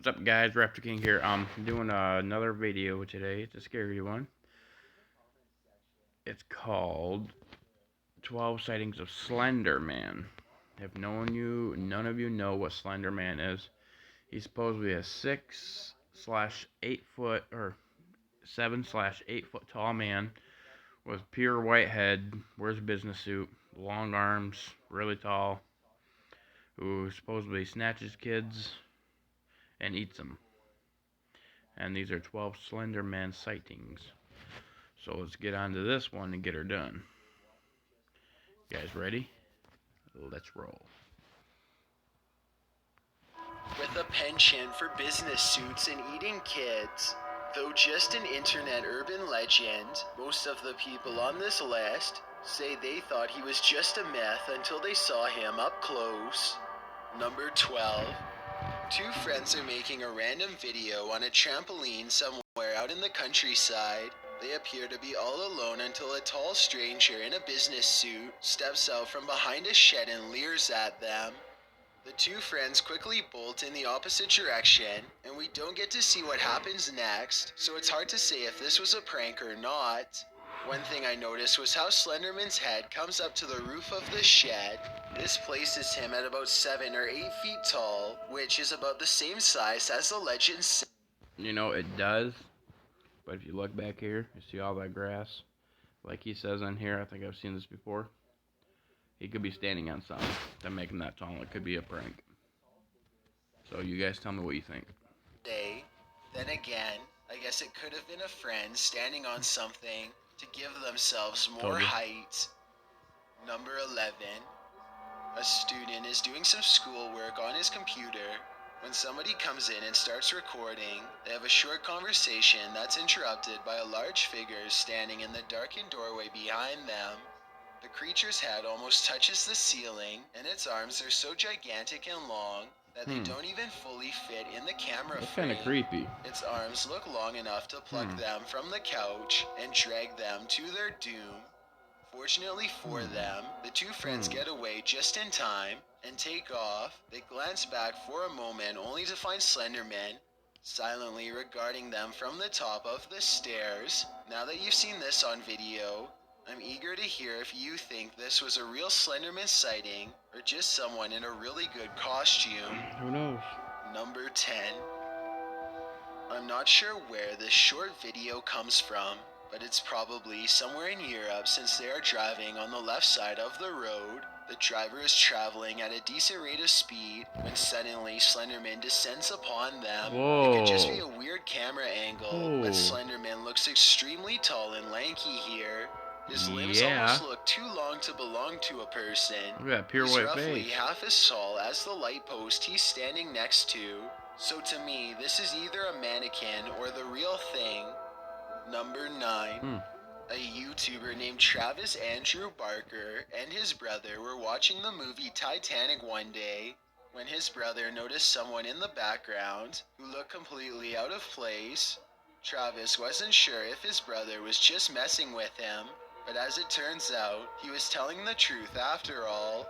What's up, guys? Raptor King here. I'm doing another video today. It's a scary one. It's called 12 Sightings of Slenderman. If none of you know what Slenderman is, he's supposedly a 6/8 foot or 7/8 foot tall man with pure white head, wears a business suit, long arms, really tall, who supposedly snatches kids and eats them. And these are 12 Slenderman sightings. So let's get on to this one and get her done. You guys ready? Let's roll. With a penchant for business suits and eating kids. Though just an internet urban legend, most of the people on this list say they thought he was just a myth until they saw him up close. Number 12. Two friends are making a random video on a trampoline somewhere out in the countryside. They appear to be all alone until a tall stranger in a business suit steps out from behind a shed and leers at them. The two friends quickly bolt in the opposite direction, and we don't get to see what happens next, so it's hard to say if this was a prank or not. One thing I noticed was how Slenderman's head comes up to the roof of the shed. This places him at about 7 or 8 feet tall, which is about the same size as the legend says. You know, it does, but if you look back here, you see all that grass? Like he says on here, I think I've seen this before. He could be standing on something to make him that tall. It could be a prank. So you guys tell me what you think. Then again, I guess it could have been a friend standing on something to give themselves more height. Number 11. A student is doing some schoolwork on his computer. When somebody comes in and starts recording, they have a short conversation that's interrupted by a large figure standing in the darkened doorway behind them. The creature's head almost touches the ceiling, and its arms are so gigantic and long that they don't even fully fit in the camera That's frame. kind of creepy. Its arms look long enough to pluck them from the couch and drag them to their doom. Fortunately for them, the two friends get away just in time and take off. They glance back for a moment only to find Slenderman silently regarding them from the top of the stairs. Now that you've seen this on video, I'm eager to hear if you think this was a real Slenderman sighting or just someone in a really good costume. Who knows? Number 10. I'm not sure where this short video comes from, but it's probably somewhere in Europe since they are driving on the left side of the road. The driver is traveling at a decent rate of speed when suddenly Slenderman descends upon them. Whoa. It could just be a weird camera angle, but Slenderman looks extremely tall and lanky here. His limbs almost look too long to belong to a person. Look at that pure He's white roughly face. half as tall as the light post he's standing next to. So to me, this is either a mannequin or the real thing. Number 9. A YouTuber named Travis Andrew Barker and his brother were watching the movie Titanic one day when his brother noticed someone in the background who looked completely out of place. Travis wasn't sure if his brother was just messing with him, but as it turns out, he was telling the truth after all.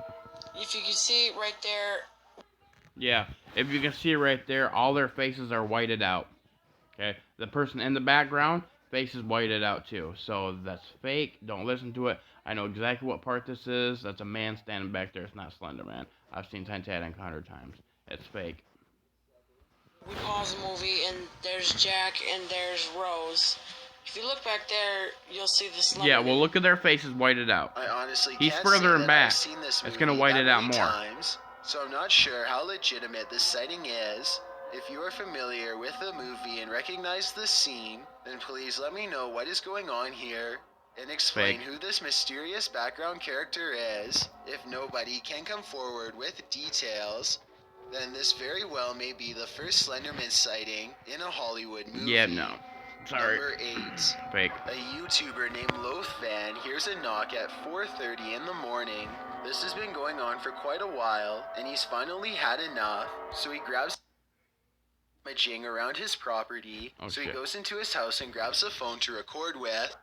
If you can see right there. Yeah, if you can see right there, all their faces are whited out. Okay, the person in the background, face is whited out too. So that's fake. Don't listen to it. I know exactly what part this is. That's a man standing back there. It's not Slenderman. I've seen Titanic 100 times. It's fake. We pause the movie and there's Jack and there's Rose. If you look back there, you'll see the Slenderman. Yeah, well, look at their faces whited out. I honestly He's can't further say and that back. I've seen this It's movie gonna white that it out many more. times, so I'm not sure how legitimate this sighting is. If you are familiar with the movie and recognize the scene, then please let me know what is going on here and explain who this mysterious background character is. If nobody can come forward with details, then this very well may be the first Slenderman sighting in a Hollywood movie. Yeah, no. Sorry. Number 8. Fake. A YouTuber named Loathfan hears a knock at 4:30 in the morning. This has been going on for quite a while, and he's finally had enough, so he grabs imaging around his property. So he goes into his house and grabs a phone to record with.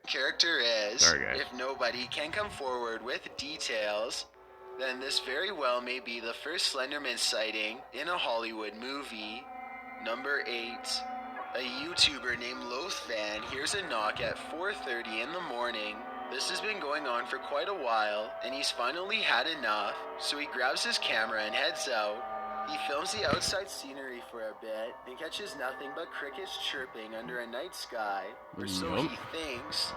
Character is, if nobody can come forward with details, then this very well may be the first Slenderman sighting in a Hollywood movie. Number 8. A YouTuber named Lothvan hears a knock at 4:30 in the morning. This has been going on for quite a while, and he's finally had enough, so he grabs his camera and heads out. He films the outside scenery for a bit and catches nothing but crickets chirping under a night sky, or so Yup. he thinks.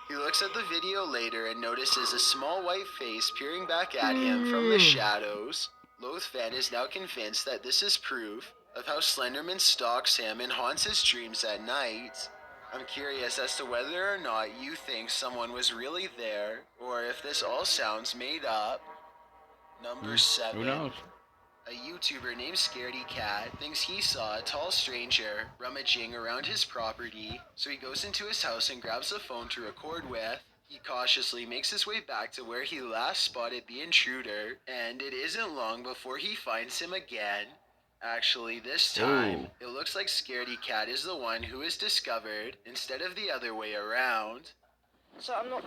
He looks at the video later and notices a small white face peering back at him from the shadows. Lothvan is now convinced that this is proof of how Slenderman stalks him and haunts his dreams at night. I'm curious as to whether or not you think someone was really there, or if this all sounds made up. Number 7. Who knows? A YouTuber named Scaredy Cat thinks he saw a tall stranger rummaging around his property, so he goes into his house and grabs a phone to record with. He cautiously makes his way back to where he last spotted the intruder, and it isn't long before he finds him again. Actually, this time, it looks like Scaredy Cat is the one who is discovered instead of the other way around. So I'm not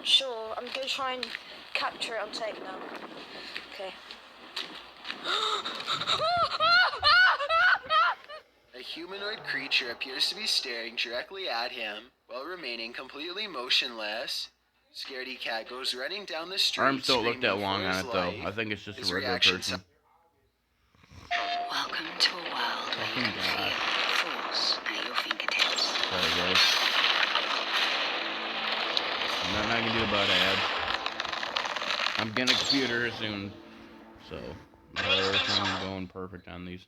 sure. I'm gonna try and capture it on tape now. Okay. A humanoid creature appears to be staring directly at him while remaining completely motionless. Scaredy Cat goes running down the street. Arms don't look that screaming long for on his it though. life. I think it's just His a regular reaction person. Welcome to a world where you can feel force at your fingertips. Sorry guys. Nothing I can do about ads. I'm getting a computer soon, so everything's going perfect on these.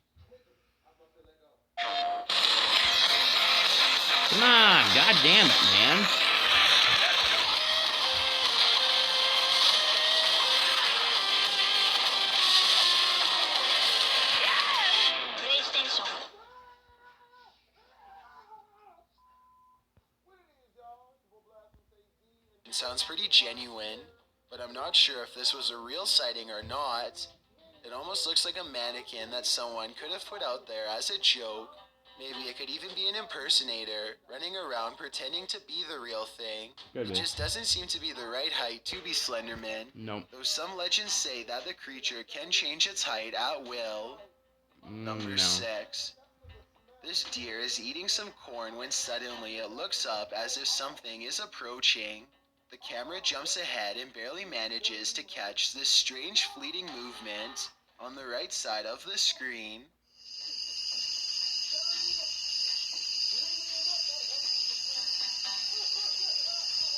Come on, god damn it, man. It sounds pretty genuine, but I'm not sure if this was a real sighting or not. It almost looks like a mannequin that someone could have put out there as a joke. Maybe it could even be an impersonator, running around pretending to be the real thing. Could It be. just doesn't seem to be the right height to be Slenderman. Nope. Though some legends say that the creature can change its height at will. Number No. 6. This deer is eating some corn when suddenly it looks up as if something is approaching. The camera jumps ahead and barely manages to catch this strange fleeting movement on the right side of the screen.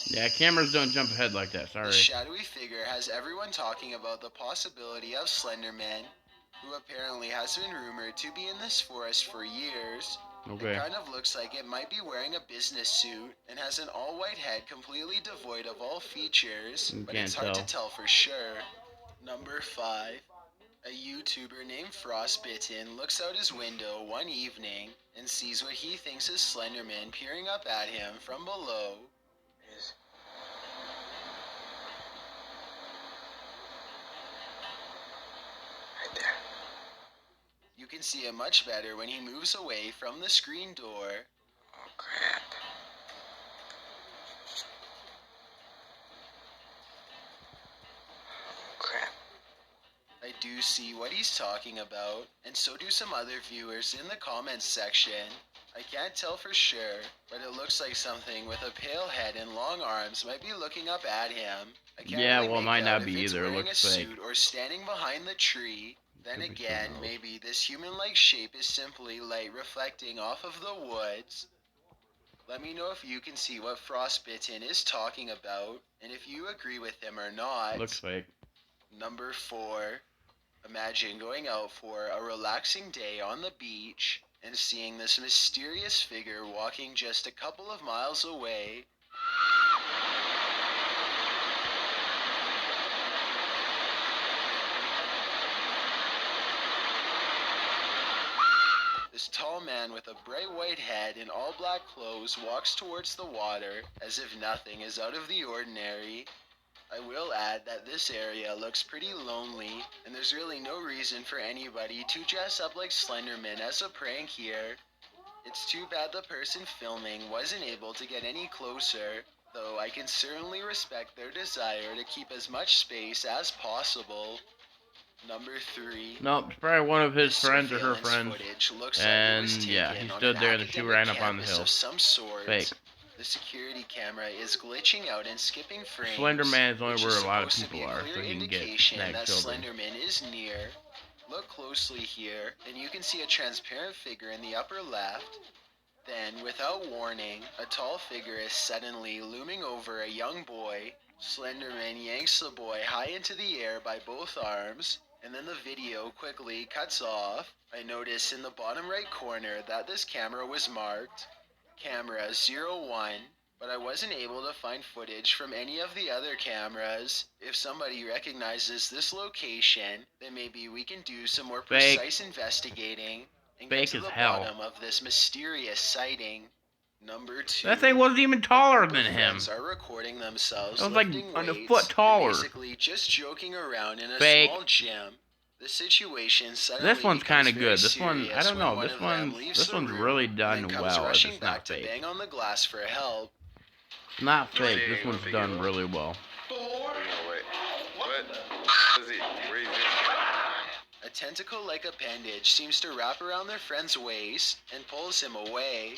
Yeah, cameras don't jump ahead like that, sorry. The shadowy figure has everyone talking about the possibility of Slenderman, who apparently has been rumored to be in this forest for years. Okay. It kind of looks like it might be wearing a business suit and has an all-white head completely devoid of all features, You but can't it's hard tell. to tell for sure. Number 5. A YouTuber named Frostbitten looks out his window one evening and sees what he thinks is Slenderman peering up at him from below. Right there. You can see it much better when he moves away from the screen door. Oh, crap. Crap. I do see what he's talking about, and so do some other viewers in the comments section. I can't tell for sure, but it looks like something with a pale head and long arms might be looking up at him. I can't Yeah, really well, it make might out not if be it's either. It wearing looks a fake. suit or standing behind the tree. Then Could be again, something else. maybe this human-like shape is simply light reflecting off of the woods. Let me know if you can see what Frostbitten is talking about, and if you agree with him or not. Looks fake. Number 4. Imagine going out for a relaxing day on the beach and seeing this mysterious figure walking just a couple of miles away. This tall man with a bright white head and all black clothes walks towards the water as if nothing is out of the ordinary. I will add that this area looks pretty lonely, and there's really no reason for anybody to dress up like Slenderman as a prank here. It's too bad the person filming wasn't able to get any closer, though I can certainly respect their desire to keep as much space as possible. Number 3. Nope, it's probably one of his This friends or her surveillance friends. footage looks like it was And yeah, taken he on stood an there and the two ran academic up on the campus hill. of some sort. Fake. The security camera is glitching out and skipping frames. Slenderman is only which where is a lot of supposed to people be a are, clear so he can get indication snag that children. Slenderman is near. Look closely here, and you can see a transparent figure in the upper left. Then, without warning, a tall figure is suddenly looming over a young boy. Slenderman yanks the boy high into the air by both arms, and then the video quickly cuts off. I noticed in the bottom right corner that this camera was marked Camera 01, but I wasn't able to find footage from any of the other cameras. If somebody recognizes this location, then maybe we can do some more Fake. precise investigating and Fake get to as the hell. bottom of this mysterious sighting. Number 2. That thing wasn't even A taller group than of him. friends are recording themselves It was like lifting a weights foot taller. and basically just joking around in a Fake. small gym. The situation suddenly This one's kind of good. This one, I don't know. This one's really done well. If it's back not to fake. bang on the glass for help. It's not fake. This one's done really well. A tentacle-like appendage seems to wrap around their friend's waist and pulls him away.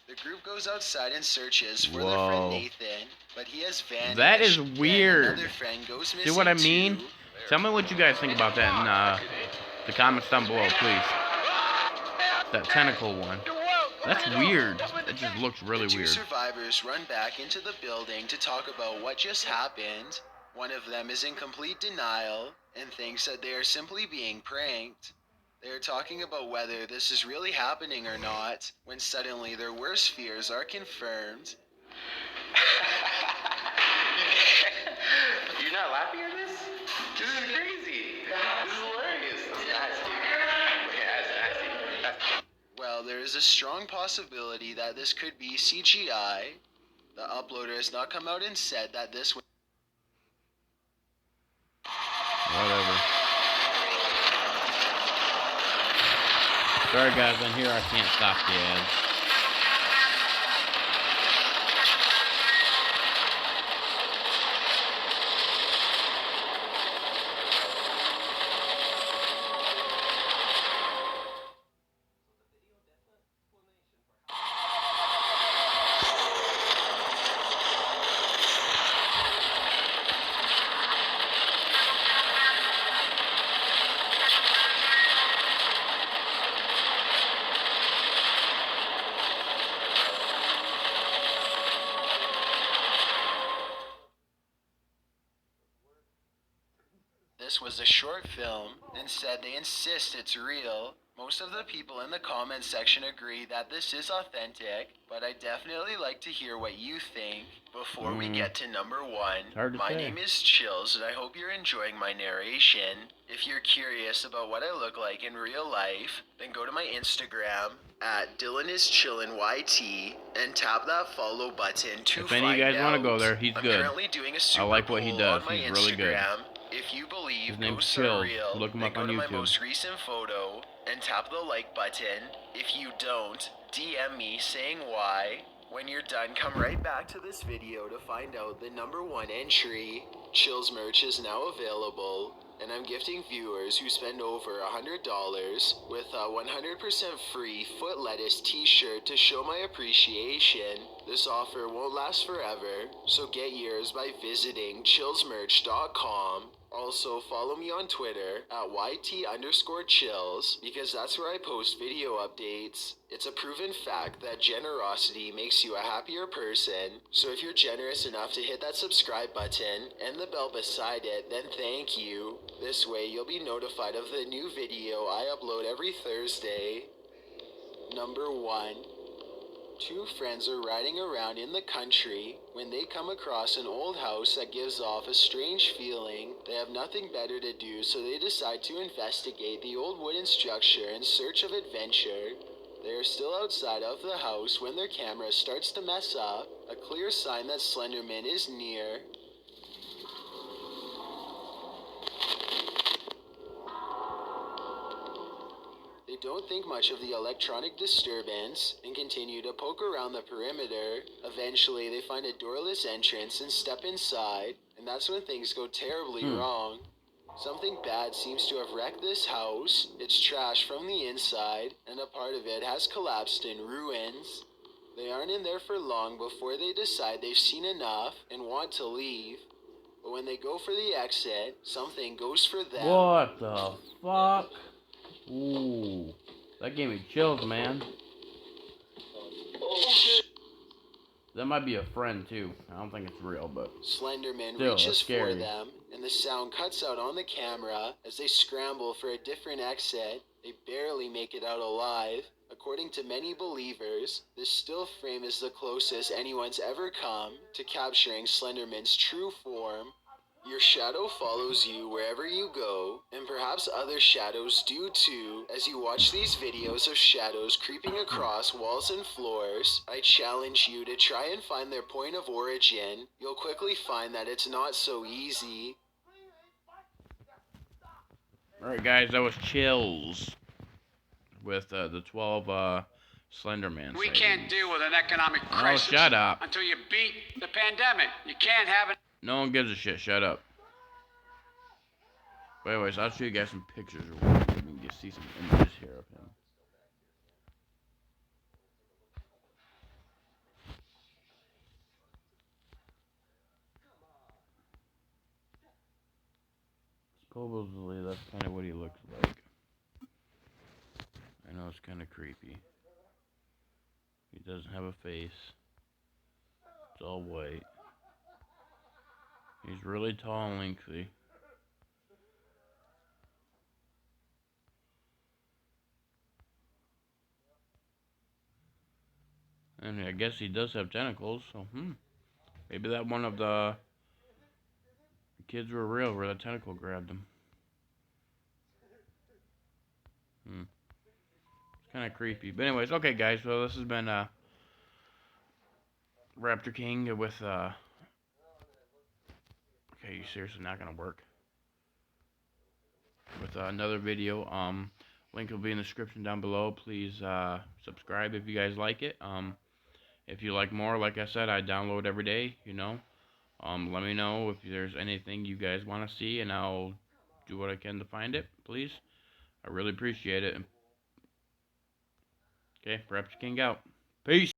The group goes outside and searches for their friend Nathan, but he has vanished. That is Then weird. another friend goes See what I missing mean? too. Tell me what you guys think about that in the comments down below, please. That tentacle one. That's weird. It just looks really The two weird. survivors run back into the building to talk about what just happened. One of them is in complete denial and thinks that they are simply being pranked. They are talking about whether this is really happening or not, when suddenly their worst fears are confirmed. You're not laughing at this? This is crazy. This is hilarious. That's nasty. Yeah, that's nasty. Well, there is a strong possibility that this could be CGI. The uploader has not come out and said that this was Whatever. Sorry guys, on here I can't stop the ads. this was a short film. Instead, they insist it's real. Most of the people in the comments section agree that this is authentic, but I'd definitely like to hear what you think. Before we get to number 1, Hard to my say. name is Chills, and I hope you're enjoying my narration. If you're curious about what I look like in real life, then go to my Instagram at DylanIsChillinYT and tap that follow button to If any of you guys want to go there, he's I'm good. currently doing a super I like what he poll does. on my He's really good. Instagram. If you believe His name's ghosts Chills. are real, Look him then up go on to my YouTube. most recent photo and tap the like button. If you don't, DM me saying why. When you're done, come right back to this video to find out the number 1 entry. Chills merch is now available, and I'm gifting viewers who spend over $100 with a 100% free foot lettuce t-shirt to show my appreciation. This offer won't last forever, so get yours by visiting chillsmerch.com. Also, follow me on Twitter at YT_chills because that's where I post video updates. It's a proven fact that generosity makes you a happier person, so if you're generous enough to hit that subscribe button and the bell beside it, then thank you. This way you'll be notified of the new video I upload every Thursday. Number 1. Two friends are riding around in the country when they come across an old house that gives off a strange feeling. They have nothing better to do, so they decide to investigate the old wooden structure in search of adventure. They are still outside of the house when their camera starts to mess up, a clear sign that Slenderman is near. They don't think much of the electronic disturbance and continue to poke around the perimeter. Eventually, they find a doorless entrance and step inside, and that's when things go terribly wrong. Something bad seems to have wrecked this house. It's trashed from the inside, and a part of it has collapsed in ruins. They aren't in there for long before they decide they've seen enough and want to leave. But when they go for the exit, something goes for them. What the fuck? Ooh. That gave me chills, man. That might be a friend, too. I don't think it's real, but... Slenderman still, reaches that's for scary. them, and the sound cuts out on the camera as they scramble for a different exit. They barely make it out alive. According to many believers, this still frame is the closest anyone's ever come to capturing Slenderman's true form. Your shadow follows you wherever you go, and perhaps other shadows do too. As you watch these videos of shadows creeping across walls and floors, I challenge you to try and find their point of origin. You'll quickly find that it's not so easy. Alright, guys, that was Chills with the 12 Slenderman We sightings. can't deal with an economic crisis shut up. until you beat the pandemic. You can't have it. No one gives a shit. Shut up. But anyways, I'll show you guys some pictures of what we can get see some images here of him. Supposedly, that's kind of what he looks like. I know it's kind of creepy. He doesn't have a face. It's all white. He's really tall and lengthy. And I guess he does have tentacles, so maybe that one of the kids were real, where the tentacle grabbed him. It's kind of creepy. But anyways, okay guys, so this has been Raptor King with okay, you seriously not gonna work? With another video. Link will be in the description down below. Please subscribe if you guys like it. If you like more, like I said, I download every day, you know. Let me know if there's anything you guys want to see, and I'll do what I can to find it, please. I really appreciate it. Okay, Raptor King out. Peace.